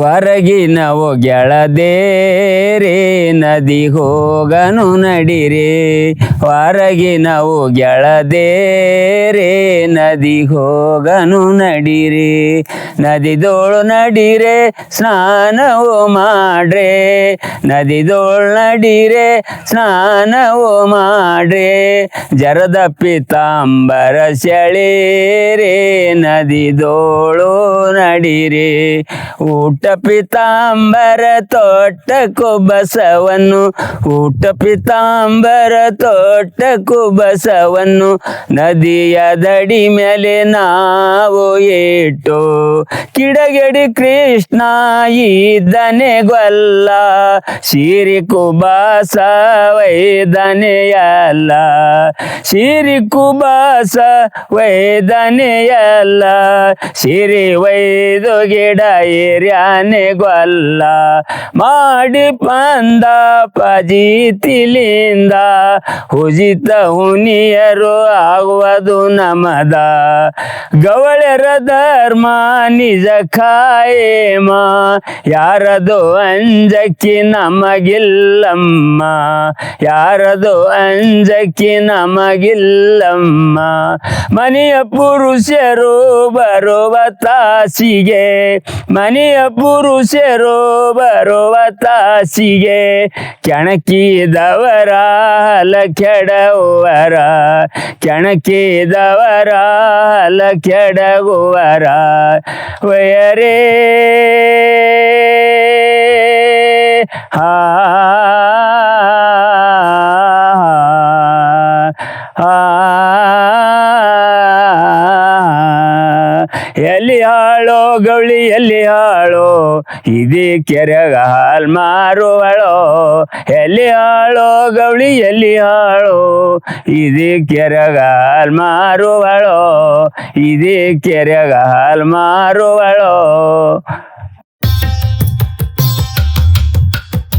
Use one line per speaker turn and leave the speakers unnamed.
ಹೊರಗಿನವು ಗೆಳದೇರೆ ನದಿ ಹೋಗನು ನಡಿರೆ ಹೊರಗಿನವು ಗೆಳದೇರೆ ನದಿ ಹೋಗನು ನಡಿರೆ ನದಿದೋಳು ನಡಿರೆ ಸ್ನಾನವು ಮಾಡ್ರೆ ನದಿದೋಳು ನಡಿರೆ ಸ್ನಾನವು ಮಾಡ್ರೆ ಜರದ ಪಿತಾಂಬರ ಸೆಳೀರೆ ನದಿದೋಳು ನಡಿರೆ ಊಟ ಪಿತಾಂಬರ ತೋಟಕ್ಕೂ ಬಸವನ್ನು ಊಟ ಪಿತಾಂಬರ ತೋಟಕ್ಕೂ ಬಸವನ್ನು ನದಿಯ ದಡಿ ಮೇಲೆ ನಾವು ಇಟ್ಟು ಕಿಡಗಡಿ ಕೃಷ್ಣ ಇದ್ದನೆ ಗೊಲ್ಲ ಸಿರಿ ಕುಬಾಸ ವೈದನೆಯಲ್ಲ ಸಿರಿ ಕುಬಾಸ ವೈದನೆಯಲ್ಲ ಸಿರಿ ವೈದು ಗಿಡ ಏರ್ಯಾನೆ ಗೊಲ್ಲ ಮಾಡಿ ಪಂದ ಪಜಿತಿಲಿಂದ ಹುಜಿತ ಹುನಿಯರು ಆಗುವುದು ನಮದ ಗವಳೆರ ಧರ್ಮ ನಿಜ ಖಾಯೇಮ ಯಾರದು ಅಂಜಕ್ಕಿ ನಮಗಿಲ್ಲಮ್ಮ ಯಾರದು ಅಂಜಕ್ಕಿ ನಮಗಿಲ್ಲಮ್ಮ ಮನೆಯ ಪುರುಷರು ಬರುವ ತಾಸಿಗೆ ಮನೆಯ ಪುರುಷರು ಬರುವ ತಾಸಿಗೆ ಕೆಣಕಿದವರ ಹಲ ಕೆಡವುವರ ಕೆಣಕಿದವರ ಹಲ ಕೆಡಗುವರ ವಯರೇ ಹಾ ಎಲ್ಲಿ ಹಾಳೋ ಗೌಳಿ ಎಲ್ಲಿ ಹಾಳೋ ಇದೇ ಕೆರೆಗ ಹಾಲ್ ಮಾರುವಳೋ ಎಲ್ಲಿ ಹಾಳೋ ಗೌಳಿ ಎಲ್ಲಿ ಹಾಳೋ ಇದೇ ಕೆರೆಗ ಹಾಲ್ ಮಾರುವಳೋ ಇದೇ ಕೆರೆಗ ಹಾಲ್ ಮಾರುವಳೋ